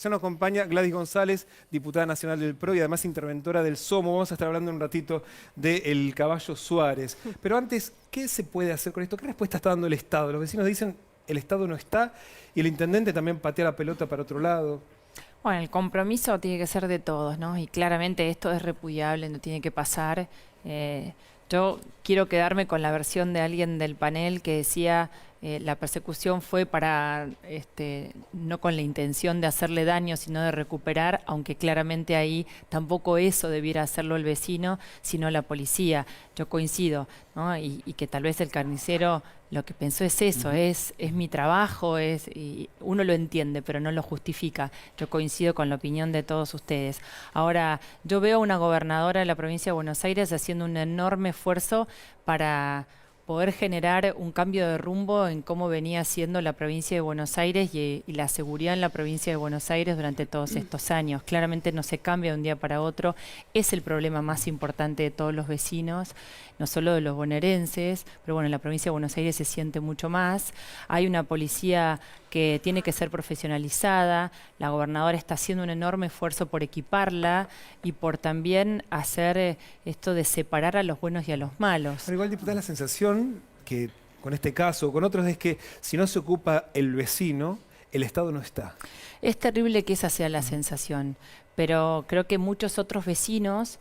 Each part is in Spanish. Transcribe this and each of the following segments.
Ya nos acompaña Gladys González, diputada nacional del PRO y además interventora del SOMO. Vamos a estar hablando un ratito del caballo Suárez. Pero antes, ¿qué se puede hacer con esto? ¿Qué respuesta está dando el Estado? Los vecinos dicen, el Estado no está, y el intendente también patea la pelota para otro lado. Bueno, el compromiso tiene que ser de todos, ¿no? Y claramente esto es repudiable, no tiene que pasar. Yo quiero quedarme con la versión de alguien del panel que decía la persecución fue para, no con la intención de hacerle daño, sino de recuperar, aunque claramente ahí tampoco eso debiera hacerlo el vecino, sino la policía. Yo coincido, ¿no? Y que tal vez el carnicero lo que pensó es eso, es mi trabajo, y uno lo entiende, pero no lo justifica. Yo coincido con la opinión de todos ustedes. Ahora, yo veo a una gobernadora de la provincia de Buenos Aires haciendo un enorme esfuerzo para poder generar un cambio de rumbo en cómo venía siendo la provincia de Buenos Aires y la seguridad en la provincia de Buenos Aires durante todos estos años. Claramente no se cambia de un día para otro. Es el problema más importante de todos los vecinos, no solo de los bonaerenses, pero bueno, en la provincia de Buenos Aires se siente mucho más. Hay una policía que tiene que ser profesionalizada. La gobernadora está haciendo un enorme esfuerzo por equiparla y por también hacer esto de separar a los buenos y a los malos. Pero igual, diputada, la sensación que con este caso o con otros es que si no se ocupa el vecino, el Estado no está. Es terrible que esa sea la sensación, pero creo que muchos otros vecinos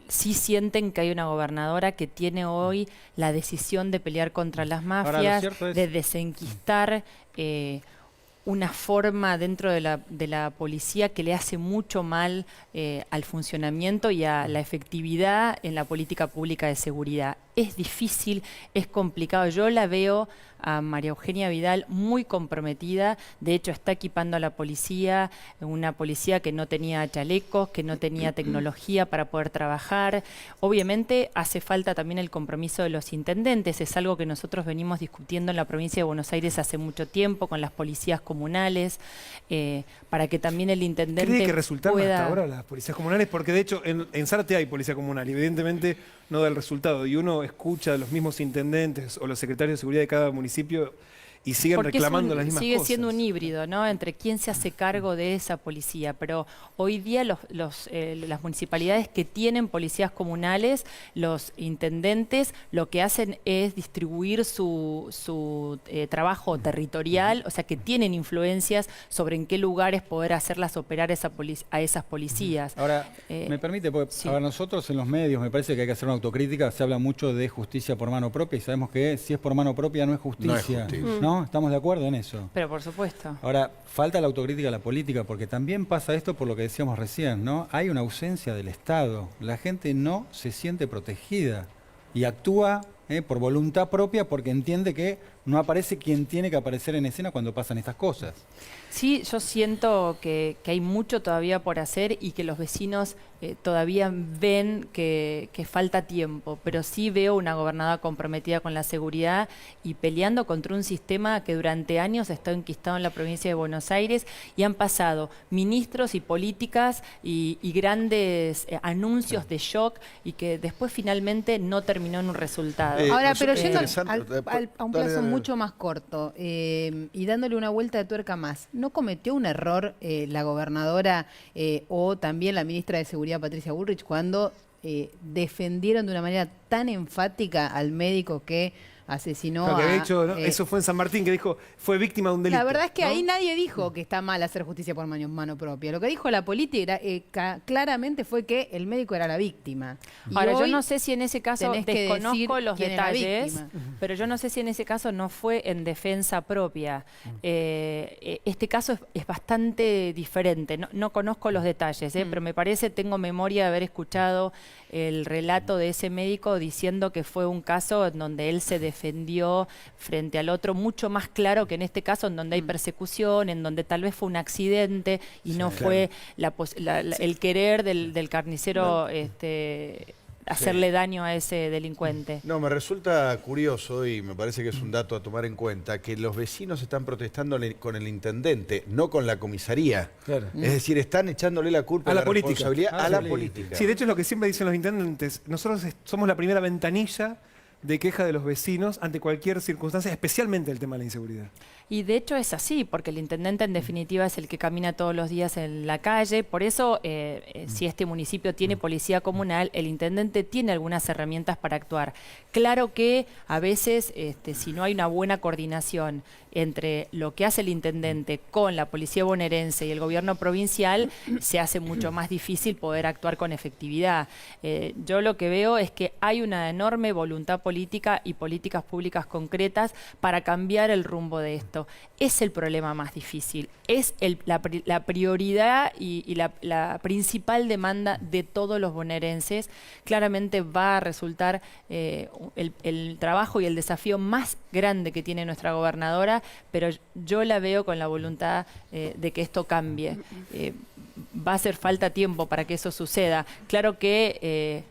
sí sienten que hay una gobernadora que tiene hoy la decisión de pelear contra las mafias, de desenquistar una forma dentro de la policía que le hace mucho mal al funcionamiento y a la efectividad en la política pública de seguridad. Es difícil, es complicado. Yo la veo a María Eugenia Vidal muy comprometida. De hecho, está equipando a la policía, una policía que no tenía chalecos, que no tenía tecnología para poder trabajar. Obviamente, hace falta también el compromiso de los intendentes. Es algo que nosotros venimos discutiendo en la provincia de Buenos Aires hace mucho tiempo con las policías comunales, para que también el intendente ¿Cree que resultaron pueda... hasta ahora las policías comunales? Porque de hecho en Zárate hay policía comunal y evidentemente no da el resultado. Y uno escucha a los mismos intendentes o los secretarios de seguridad de cada municipio y siguen porque reclamando las mismas sigue cosas. siendo un híbrido, ¿no? Entre quién se hace cargo de esa policía. Pero hoy día las municipalidades que tienen policías comunales, los intendentes, lo que hacen es distribuir su trabajo territorial, o sea que tienen influencias sobre en qué lugares poder hacerlas operar a esas policías. Ahora, me permite, porque sí. A ver, nosotros en los medios me parece que hay que hacer una autocrítica. Se habla mucho de justicia por mano propia y sabemos que si es por mano propia no es justicia. ¿No? ¿Estamos de acuerdo en eso? Pero por supuesto. Ahora, falta la autocrítica a la política, porque también pasa esto por lo que decíamos recién, ¿no? Hay una ausencia del Estado. La gente no se siente protegida y actúa por voluntad propia porque entiende que no aparece quien tiene que aparecer en escena cuando pasan estas cosas. Sí, yo siento que hay mucho todavía por hacer y que los vecinos todavía ven que falta tiempo, pero sí veo una gobernadora comprometida con la seguridad y peleando contra un sistema que durante años está enquistado en la provincia de Buenos Aires y han pasado ministros y políticas y grandes anuncios de shock y que después finalmente no terminó en un resultado. Ahora, pero yendo a un plazo mucho más corto y dándole una vuelta de tuerca más, ¿no cometió un error la gobernadora o también la ministra de Seguridad, Patricia Bullrich, cuando defendieron de una manera tan enfática al médico que asesinó Lo que había a... dicho, ¿no? Eso fue en San Martín, que dijo, fue víctima de un delito. La verdad es que ¿no? ahí nadie dijo que está mal hacer justicia por mano propia. Lo que dijo la política claramente fue que el médico era la víctima. Y ahora, yo no sé si en ese caso, desconozco los quién era la detalles, víctima. pero yo no sé si en ese caso no fue en defensa propia. Este caso es bastante diferente. No conozco los detalles, pero me parece, tengo memoria de haber escuchado el relato de ese médico diciendo que fue un caso en donde él se defendió frente al otro mucho más claro que en este caso, en donde hay persecución, en donde tal vez fue un accidente y no fue el querer del carnicero hacerle daño a ese delincuente. No, me resulta curioso y me parece que es un dato a tomar en cuenta que los vecinos están protestando con el intendente, no con la comisaría. Claro. Es decir, están echándole la culpa A la responsabilidad política. a la política. Sí, de hecho es lo que siempre dicen los intendentes. Nosotros somos la primera ventanilla de queja de los vecinos ante cualquier circunstancia, especialmente el tema de la inseguridad. Y de hecho es así, porque el intendente en definitiva es el que camina todos los días en la calle. Por eso, si este municipio tiene policía comunal, el intendente tiene algunas herramientas para actuar. Claro que a veces, si no hay una buena coordinación entre lo que hace el intendente con la policía bonaerense y el gobierno provincial, se hace mucho más difícil poder actuar con efectividad. Yo lo que veo es que hay una enorme voluntad política y políticas públicas concretas para cambiar el rumbo de esto. Es el problema más difícil, es la prioridad y la principal demanda de todos los bonaerenses. Claramente va a resultar el trabajo y el desafío más grande que tiene nuestra gobernadora, pero yo la veo con la voluntad de que esto cambie. Va a hacer falta tiempo para que eso suceda. Claro que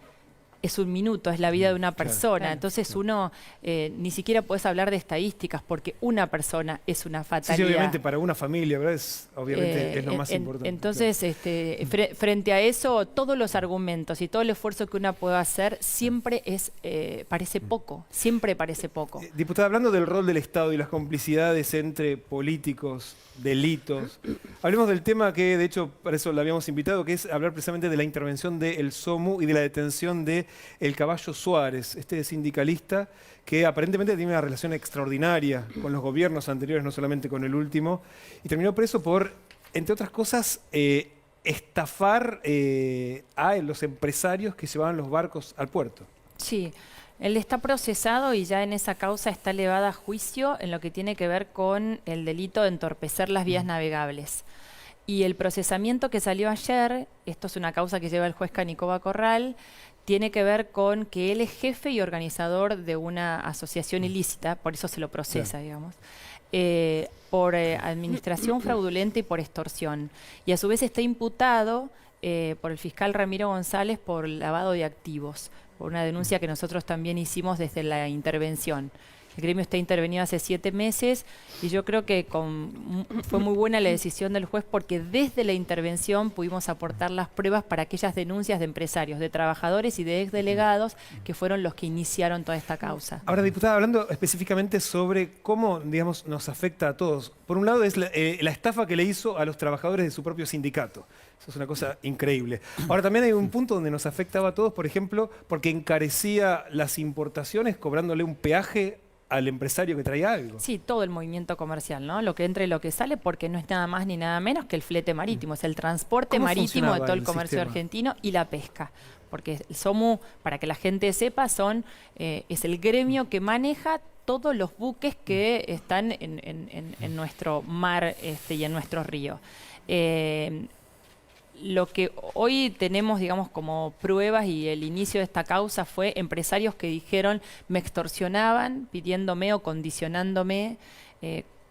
es un minuto, es la vida de una persona. Entonces uno ni siquiera puedes hablar de estadísticas porque una persona es una fatalidad. Sí, obviamente para una familia, ¿verdad? Obviamente es lo más importante. Entonces, frente a eso, todos los argumentos y todo el esfuerzo que uno pueda hacer siempre parece poco, siempre parece poco. Diputada, hablando del rol del Estado y las complicidades entre políticos, delitos, hablemos del tema que, de hecho, para eso la habíamos invitado, que es hablar precisamente de la intervención del SOMU y de la detención de el Caballo Suárez, este sindicalista que aparentemente tiene una relación extraordinaria con los gobiernos anteriores, no solamente con el último, y terminó preso por, entre otras cosas, estafar a los empresarios que llevaban los barcos al puerto. Sí. Él está procesado y ya en esa causa está elevada a juicio en lo que tiene que ver con el delito de entorpecer las vías navegables. Y el procesamiento que salió ayer, esto es una causa que lleva el juez Canicova Corral, tiene que ver con que él es jefe y organizador de una asociación ilícita, por eso se lo procesa, digamos, por administración fraudulenta y por extorsión. Y a su vez está imputado por el fiscal Ramiro González por lavado de activos, por una denuncia que nosotros también hicimos desde la intervención. El gremio está intervenido hace 7 meses y yo creo que fue muy buena la decisión del juez porque desde la intervención pudimos aportar las pruebas para aquellas denuncias de empresarios, de trabajadores y de exdelegados que fueron los que iniciaron toda esta causa. Ahora, diputada, hablando específicamente sobre cómo, digamos, nos afecta a todos. Por un lado es la estafa que le hizo a los trabajadores de su propio sindicato. Eso es una cosa increíble. Ahora, también hay un punto donde nos afectaba a todos, por ejemplo, porque encarecía las importaciones cobrándole un peaje al empresario que traía algo. Sí, todo el movimiento comercial, ¿no? Lo que entra y lo que sale, porque no es nada más ni nada menos que el flete marítimo, es el transporte marítimo de todo el comercio argentino y la pesca. Porque el SOMU, para que la gente sepa, es el gremio que maneja todos los buques que están en nuestro mar y en nuestro río. Lo que hoy tenemos, digamos, como pruebas y el inicio de esta causa fue empresarios que dijeron me extorsionaban pidiéndome o condicionándome,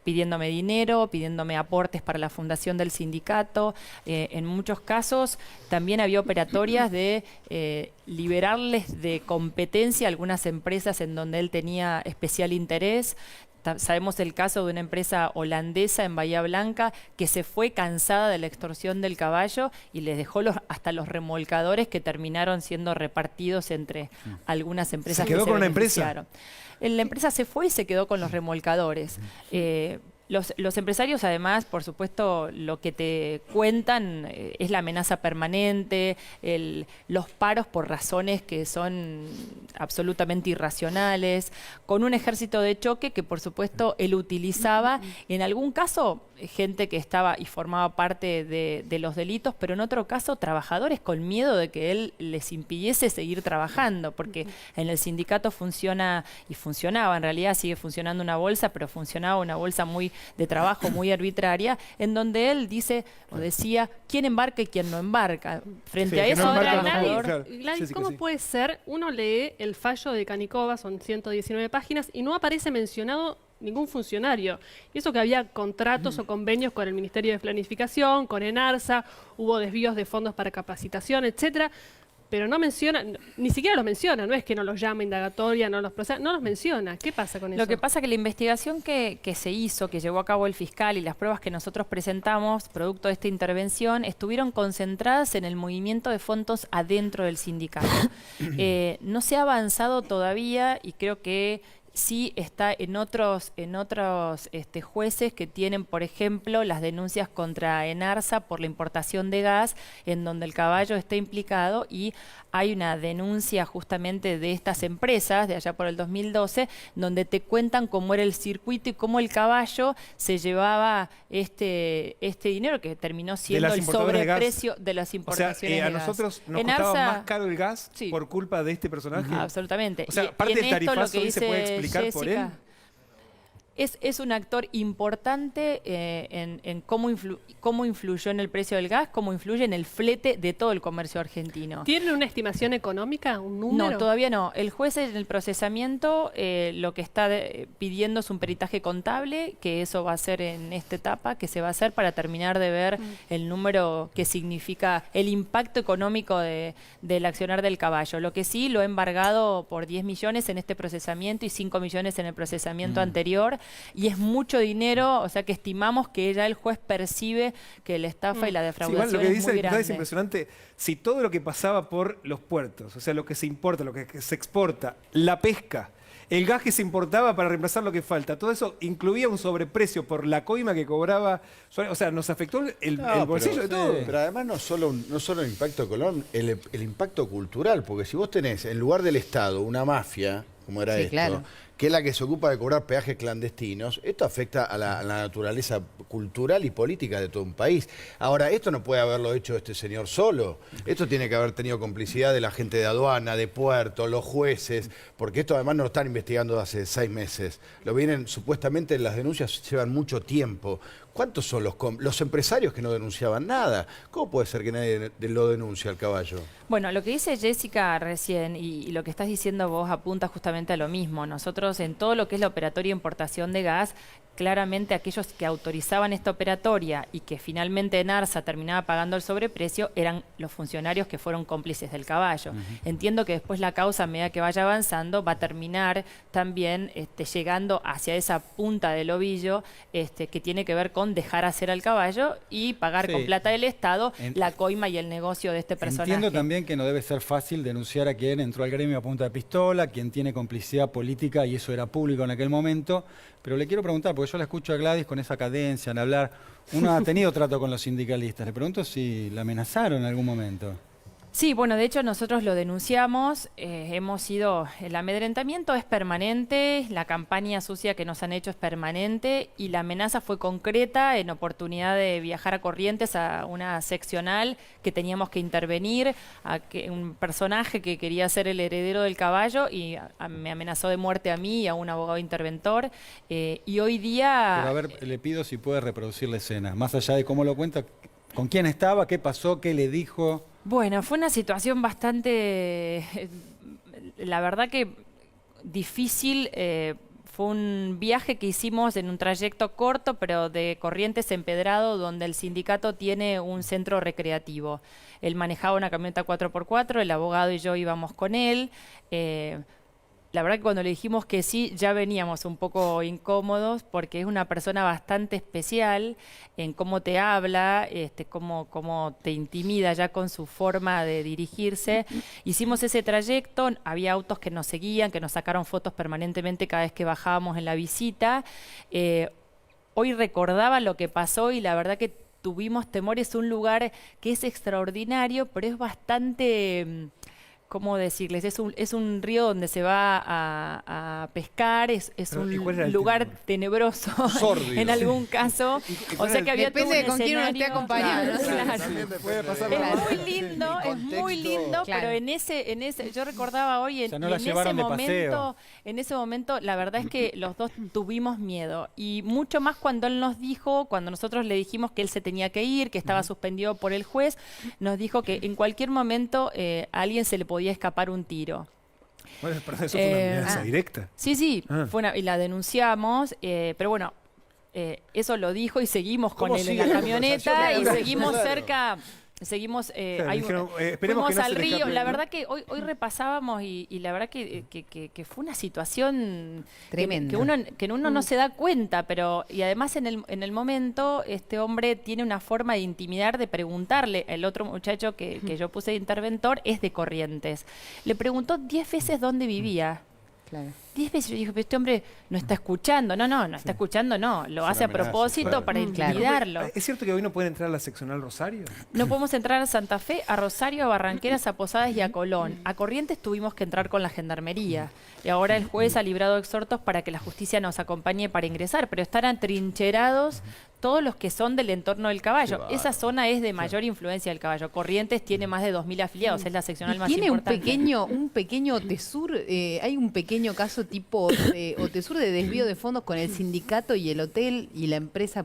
pidiéndome dinero, pidiéndome aportes para la fundación del sindicato. En muchos casos también había operatorias de liberarles de competencia a algunas empresas en donde él tenía especial interés. Sabemos el caso de una empresa holandesa en Bahía Blanca que se fue cansada de la extorsión del caballo y les dejó hasta los remolcadores que terminaron siendo repartidos entre algunas empresas. ¿Se quedó con una empresa? La empresa se fue y se quedó con los remolcadores. Los empresarios, además, por supuesto, lo que te cuentan es la amenaza permanente, los paros por razones que son absolutamente irracionales, con un ejército de choque que, por supuesto, él utilizaba, en algún caso, gente que estaba y formaba parte de los delitos, pero en otro caso, trabajadores con miedo de que él les impidiese seguir trabajando, porque en el sindicato funciona, y funcionaba, en realidad sigue funcionando una bolsa, pero funcionaba una bolsa de trabajo muy arbitraria, en donde él dice o decía quién embarca y quién no embarca. Frente a eso, Gladys, ¿cómo puede ser? Uno lee el fallo de Canicova, son 119 páginas, y no aparece mencionado ningún funcionario. Y eso que había contratos o convenios con el Ministerio de Planificación, con ENARSA, hubo desvíos de fondos para capacitación, etcétera. pero no menciona, ni siquiera los menciona, no es que no los llama indagatoria, no los procesa, no los menciona. ¿Qué pasa con eso? Lo que pasa es que la investigación que se hizo, que llevó a cabo el fiscal y las pruebas que nosotros presentamos, producto de esta intervención, estuvieron concentradas en el movimiento de fondos adentro del sindicato. No se ha avanzado todavía y creo que sí está en otros jueces que tienen, por ejemplo, las denuncias contra Enarsa por la importación de gas, en donde el caballo está implicado, y hay una denuncia justamente de estas empresas de allá por el 2012, donde te cuentan cómo era el circuito y cómo el caballo se llevaba este dinero que terminó siendo el sobreprecio de las importaciones a de gas. nosotros nos costaba más caro el gas por culpa de este personaje. Absolutamente. O sea, parte del tarifazo se puede explicar por él. Es un actor importante en cómo influyó en el precio del gas, cómo influye en el flete de todo el comercio argentino. ¿Tienen una estimación económica, un número? No, todavía no. El juez en el procesamiento lo que está pidiendo es un peritaje contable, que eso va a ser en esta etapa, que se va a hacer para terminar de ver el número que significa el impacto económico del accionar del caballo. Lo que sí lo ha embargado por 10 millones en este procesamiento y 5 millones en el procesamiento anterior. Y es mucho dinero, o sea que estimamos que ya el juez percibe que la estafa y la defraudación lo que es dice muy el diputado grande. es impresionante. Si todo lo que pasaba por los puertos, o sea, lo que se importa, lo que se exporta, la pesca, el gas que se importaba para reemplazar lo que falta, todo eso incluía un sobreprecio por la coima que cobraba, o sea, nos afectó el bolsillo de todo. Pero además no solo el impacto económico, el impacto cultural, porque si vos tenés en lugar del Estado una mafia, como era esto, claro, que es la que se ocupa de cobrar peajes clandestinos, esto afecta a la naturaleza cultural y política de todo un país. Ahora, esto no puede haberlo hecho este señor solo. Esto tiene que haber tenido complicidad de la gente de aduana, de puerto, los jueces, porque esto además no lo están investigando hace 6 meses. Lo vienen, supuestamente las denuncias llevan mucho tiempo. ¿Cuántos son los empresarios que no denunciaban nada? ¿Cómo puede ser que nadie lo denuncia al caballo? Bueno, lo que dice Jessica recién y lo que estás diciendo vos apunta justamente a lo mismo. Nosotros en todo lo que es la operatoria de importación de gas, claramente aquellos que autorizaban esta operatoria y que finalmente Enarsa terminaba pagando el sobreprecio eran los funcionarios que fueron cómplices del caballo. Entiendo que después la causa, a medida que vaya avanzando, va a terminar también llegando hacia esa punta del ovillo que tiene que ver con dejar hacer al caballo y pagar con plata del Estado la coima y el negocio de este personaje. Entiendo también que no debe ser fácil denunciar a quien entró al gremio a punta de pistola, quien tiene complicidad política, y eso era público en aquel momento. Pero le quiero preguntar, porque yo la escucho a Gladys con esa cadencia, en hablar. Uno ha tenido trato con los sindicalistas. Le pregunto si la amenazaron en algún momento. Sí, bueno, de hecho nosotros lo denunciamos, el amedrentamiento es permanente, la campaña sucia que nos han hecho es permanente y la amenaza fue concreta en oportunidad de viajar a Corrientes a una seccional que teníamos que intervenir, un personaje que quería ser el heredero del caballo y me amenazó de muerte a mí y a un abogado interventor y hoy día... Pero a ver, le pido si puede reproducir la escena, más allá de cómo lo cuenta, con quién estaba, qué pasó, qué le dijo... Bueno, fue una situación bastante, la verdad que difícil. Fue un viaje que hicimos en un trayecto corto, pero de Corrientes a Empedrado, donde el sindicato tiene un centro recreativo. Él manejaba una camioneta 4x4, el abogado y yo íbamos con él. La verdad que cuando le dijimos que sí, ya veníamos un poco incómodos porque es una persona bastante especial en cómo te habla, cómo te intimida ya con su forma de dirigirse. Hicimos ese trayecto, había autos que nos seguían, que nos sacaron fotos permanentemente cada vez que bajábamos en la visita. Hoy recordaba lo que pasó y la verdad que tuvimos temor. Es un lugar que es extraordinario, pero es bastante... ¿Cómo decirles? Es un río donde se va a pescar, es un lugar tenebroso en algún caso. O sea que había depende de con quién uno esté acompañado. Claro. Claro. Es muy lindo, claro. pero en ese, yo recordaba hoy, en ese momento, la verdad es que los dos tuvimos miedo. Y mucho más cuando él nos dijo, cuando nosotros le dijimos que él se tenía que ir, que estaba suspendido por el juez, nos dijo que en cualquier momento a alguien se le podía escapar un tiro. Bueno, pero eso fue una amenaza directa. Sí, y la denunciamos, pero bueno, eso lo dijo y seguimos con él en la camioneta y seguimos cerca Seguimos, dijeron, esperemos fuimos que no al se le río. escape, La ¿no? verdad que hoy repasábamos y la verdad que fue una situación Tremenda. que uno no se da cuenta, pero y además en el momento este hombre tiene una forma de intimidar, de preguntarle. El otro muchacho que yo puse de interventor es de Corrientes. Le preguntó 10 veces dónde vivía. Claro. 10 veces yo dije, pero este hombre no está escuchando. No está escuchando, no. Lo hace a amenaza, propósito claro. para intimidarlo. ¿Es cierto que hoy no pueden entrar a la seccional Rosario? No podemos entrar a Santa Fe, a Rosario, a Barranqueras, a Posadas y a Colón. A Corrientes tuvimos que entrar con la gendarmería. Y ahora el juez ha librado exhortos para que la justicia nos acompañe para ingresar. Pero están atrincherados todos los que son del entorno del caballo. Esa zona es de mayor influencia del caballo. Corrientes tiene más de 2.000 afiliados, es la seccional más Tiene importante. un pequeño Otesur, hay un pequeño caso tipo Otesur de desvío de fondos con el sindicato y el hotel y la empresa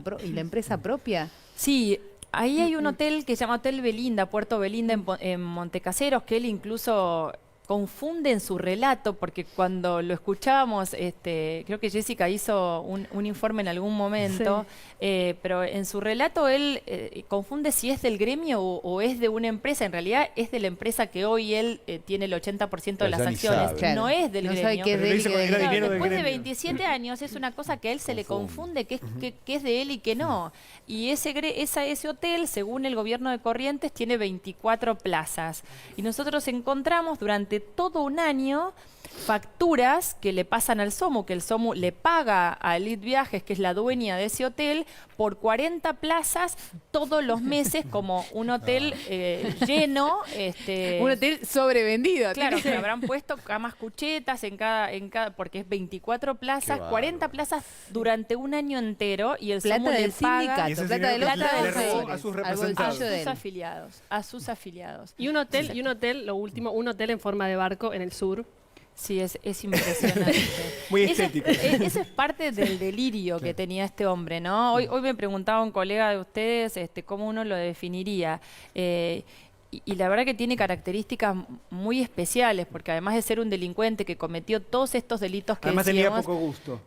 propia. Sí, ahí hay un hotel que se llama Hotel Belinda, Puerto Belinda en Montecaseros, que él incluso confunde en su relato, porque cuando lo escuchábamos, creo que Jessica hizo un informe en algún momento, pero en su relato él confunde si es del gremio o es de una empresa. En realidad es de la empresa que hoy él tiene el 80% de las ya ni acciones. sabe. Claro. No es del No gremio. sabe qué es Pero de le él, hizo qué con- es era de él. dinero del Después de gremio. 27 años es una cosa que a él se le confunde que es de él y que no. Y ese hotel, según el gobierno de Corrientes, tiene 24 plazas. Y nosotros encontramos durante todo un año facturas que le pasan al SOMU, que el SOMU le paga a Elite Viajes, que es la dueña de ese hotel, por 40 plazas todos los meses, como un hotel lleno. Un hotel sobrevendido. Claro, que habrán puesto camas cuchetas en cada, porque es 24 plazas, bárbaro. 40 plazas durante un año entero y el Plata SOMU del le paga sindicato, Y ese plata del dinero otro que de le los robó jugadores, a sus al representados. bolsillo de él. a sus afiliados. Y un hotel, lo último, un hotel en forma de barco en el sur. Sí, es impresionante. Muy Eso estético. eso es parte del delirio que tenía este hombre, ¿no? Hoy me preguntaba un colega de ustedes cómo uno lo definiría. Y la verdad que tiene características muy especiales, porque además de ser un delincuente que cometió todos estos delitos que Además tenía decíamos, poco gusto.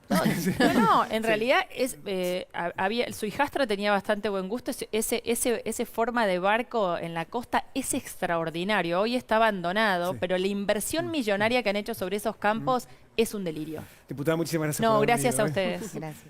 No, en realidad su hijastra tenía bastante buen gusto. Ese forma de barco en la costa es extraordinario. Hoy está abandonado, Sí. pero la inversión millonaria que han hecho sobre esos campos es un delirio. Diputada, muchísimas gracias No, por haber gracias venido, a ¿eh? ustedes. Gracias.